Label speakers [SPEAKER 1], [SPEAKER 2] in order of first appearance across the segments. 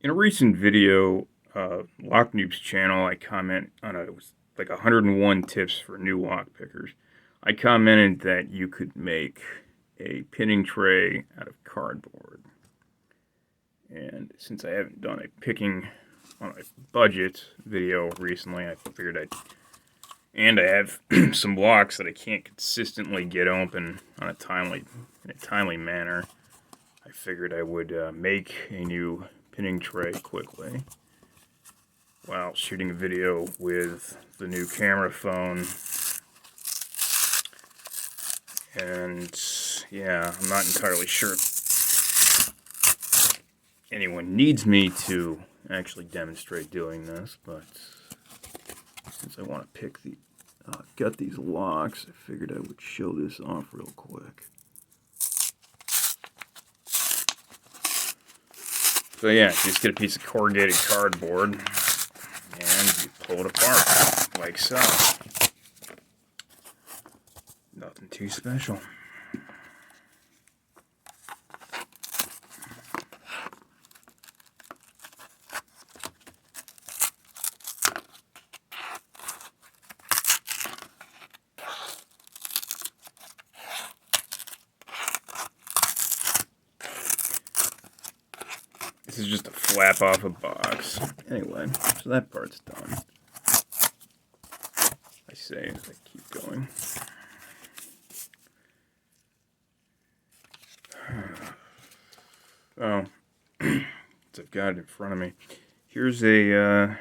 [SPEAKER 1] In a recent video, Lock Noob's channel, I comment on it was like 101 tips for new lock pickers. I commented that you could make a pinning tray out of cardboard. And since I haven't done a picking on a budget video recently, I figured and I have some blocks that I can't consistently get open on in a timely manner. I figured I would make a new pinning tray quickly while shooting a video with the new camera phone. And yeah, I'm not entirely sure if anyone needs me to actually demonstrate doing this, but since I want to pick gut these locks, I figured I would show this off real quick. So yeah, you just get a piece of corrugated cardboard and you pull it apart, like so. Nothing too special. This is just a flap off a box. Anyway, so that part's done. I say as I keep going. Oh, I've got it in front of me. Here's a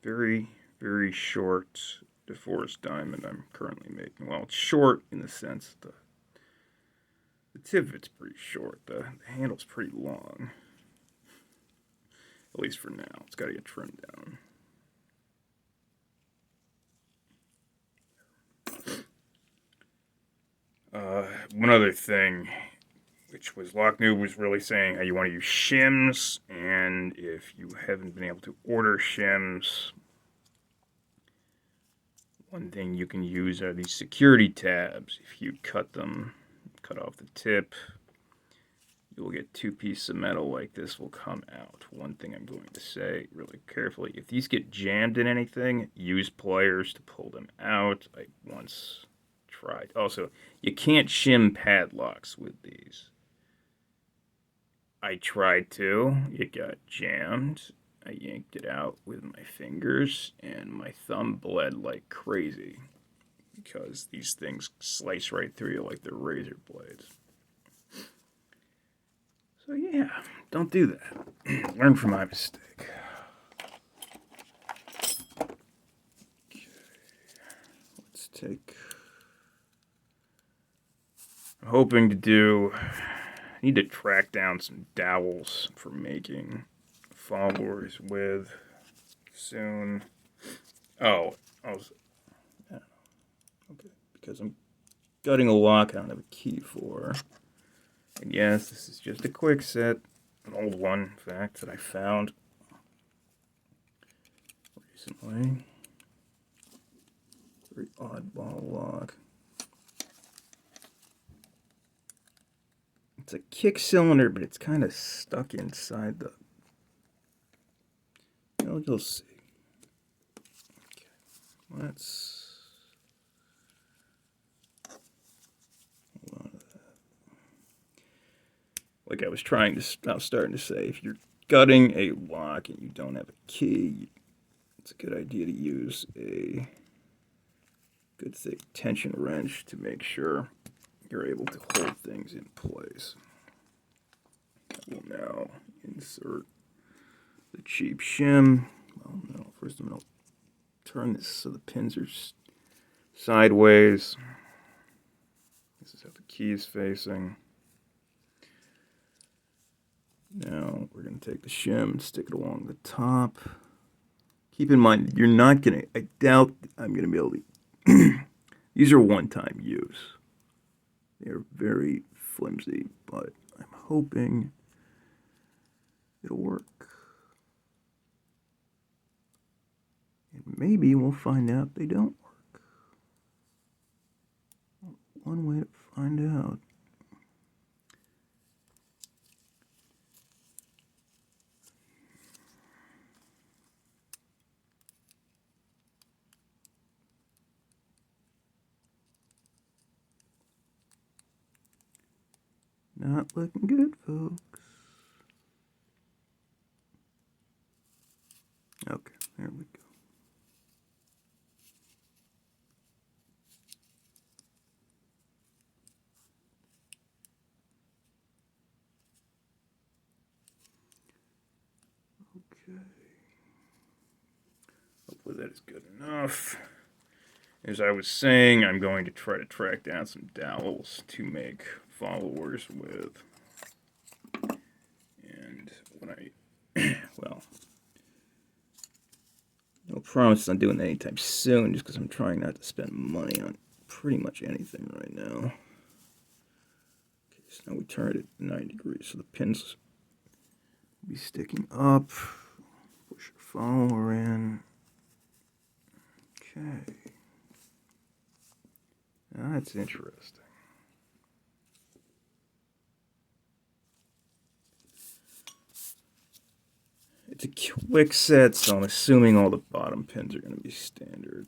[SPEAKER 1] very, very short DeForest diamond I'm currently making. Well, it's short in the sense the tip of it's pretty short. The handle's pretty long. At least for now. It's got to get trimmed down. One other thing, which was Lock Noob was really saying how you want to use shims, and if you haven't been able to order shims, one thing you can use are these security tabs. If you cut off the tip, you'll get two pieces of metal like this will come out. One thing I'm going to say really carefully, if these get jammed in anything, use pliers to pull them out. I once tried. Also, you can't shim padlocks with these. I tried to. It got jammed. I yanked it out with my fingers, and my thumb bled like crazy because these things slice right through you like they're razor blades. So yeah, don't do that. Learn from my mistake. Okay, let's take... I'm hoping to do... I need to track down some dowels for making followers with soon. Oh, yeah, okay, because I'm gutting a lock I don't have a key for. And yes, this is just a quick set, an old one, in fact, that I found recently. Very oddball lock. It's a kick cylinder, but it's kind of stuck inside the... Well, you'll see. Okay, let's... Like I was starting to say, if you're gutting a lock and you don't have a key, it's a good idea to use a good thick tension wrench to make sure you're able to hold things in place. I will now insert the cheap shim. Well, no, first I'm going to turn this so the pins are sideways. This is how the key is facing. Now we're going to take the shim and stick it along the top. Keep in mind, you're not going to, I doubt I'm going to be able to, these are one-time use. They're very flimsy, but I'm hoping it'll work. And maybe we'll find out they don't work. One way to find out. Not looking good, folks. Okay, there we go. Okay. Hopefully that is good enough. As I was saying, I'm going to try to track down some dowels to make followers with. And when well, no promise on doing that anytime soon, just because I'm trying not to spend money on pretty much anything right now. Okay, so now we turn it at 90 degrees, so the pins will be sticking up. Push your follower in. Okay. That's interesting. It's a quick set, so I'm assuming all the bottom pins are going to be standard.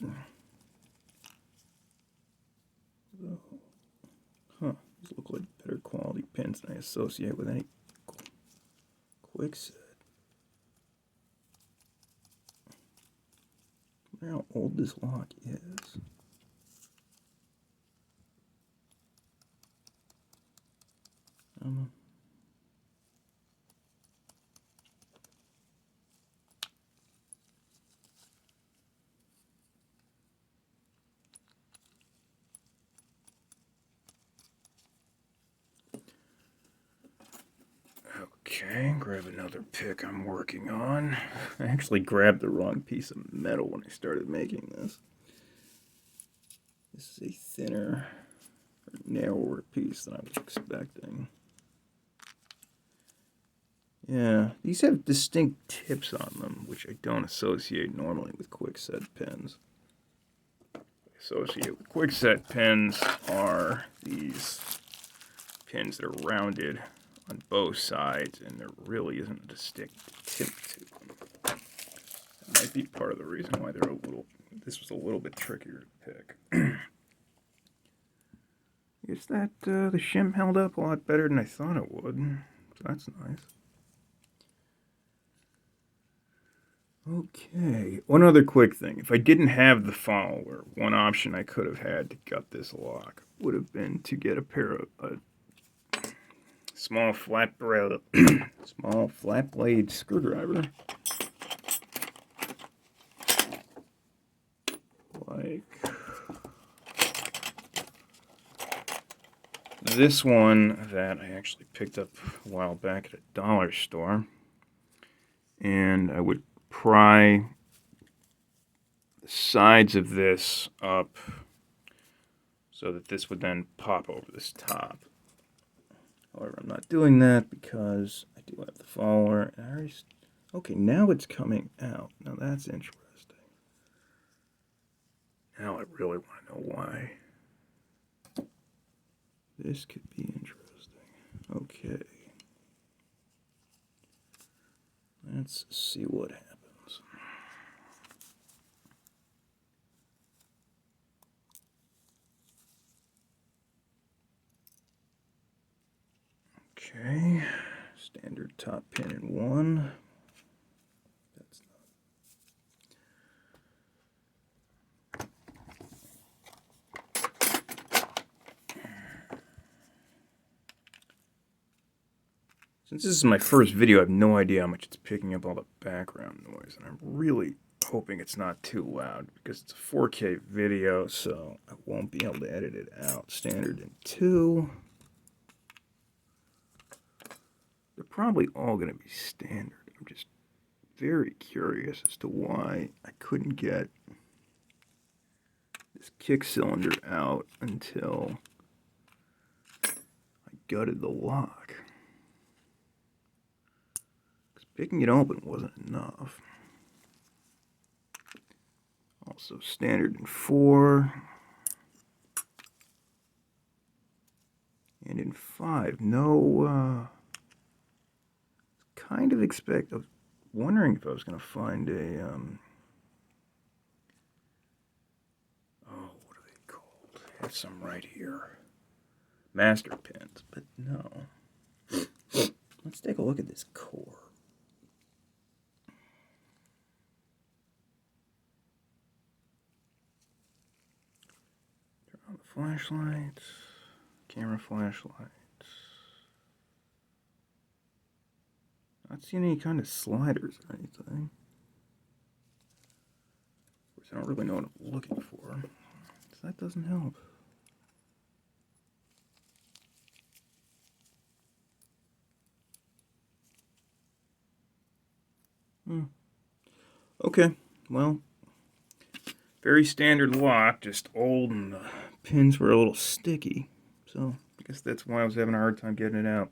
[SPEAKER 1] Huh, these look like better quality pins than I associate with any quick set. I wonder how old this lock is. I don't know. Okay, grab another pick I'm working on. I actually grabbed the wrong piece of metal when I started making this. This is a thinner, or narrower piece than I was expecting. Yeah, these have distinct tips on them, which I don't associate normally with quickset pins. Associate with quickset pins are these pins that are rounded on both sides, and there really isn't a distinct tip to them. That might be part of the reason why they're this was a little bit trickier to pick. Is that the shim held up a lot better than I thought it would, so that's nice. Okay, one other quick thing. If I didn't have the follower, one option I could have had to gut this lock would have been to get a pair of small flat blade screwdriver. Like this one that I actually picked up a while back at a dollar store. And I would pry the sides of this up so that this would then pop over this top. However, I'm not doing that because I do have the follower. And okay, now it's coming out. Now that's interesting. Now I really want to know why. This could be interesting. Okay. Let's see what happens. Okay, standard top pin in one. That's Since this is my first video, I have no idea how much it's picking up all the background noise, and I'm really hoping it's not too loud because it's a 4K video, so I won't be able to edit it out. Standard in 2. They're probably all going to be standard. I'm just very curious as to why I couldn't get this kick cylinder out until I gutted the lock. Because picking it open wasn't enough. Also standard in 4. And in 5, no, kind of I was wondering if I was going to find a, oh, what are they called? I have some right here. Master pins, but no. Let's take a look at this core. Turn on the flashlights, camera flashlights. Not seeing any kind of sliders or anything. Of course, I don't really know what I'm looking for, so that doesn't help. Okay, well, very standard lock, just old, and the pins were a little sticky, so I guess that's why I was having a hard time getting it out.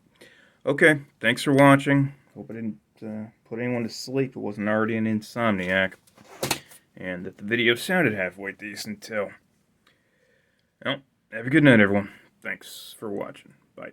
[SPEAKER 1] Okay, thanks for watching. Hope I didn't put anyone to sleep who wasn't already an insomniac, and that the video sounded halfway decent too. Well, have a good night, everyone. Thanks for watching. Bye.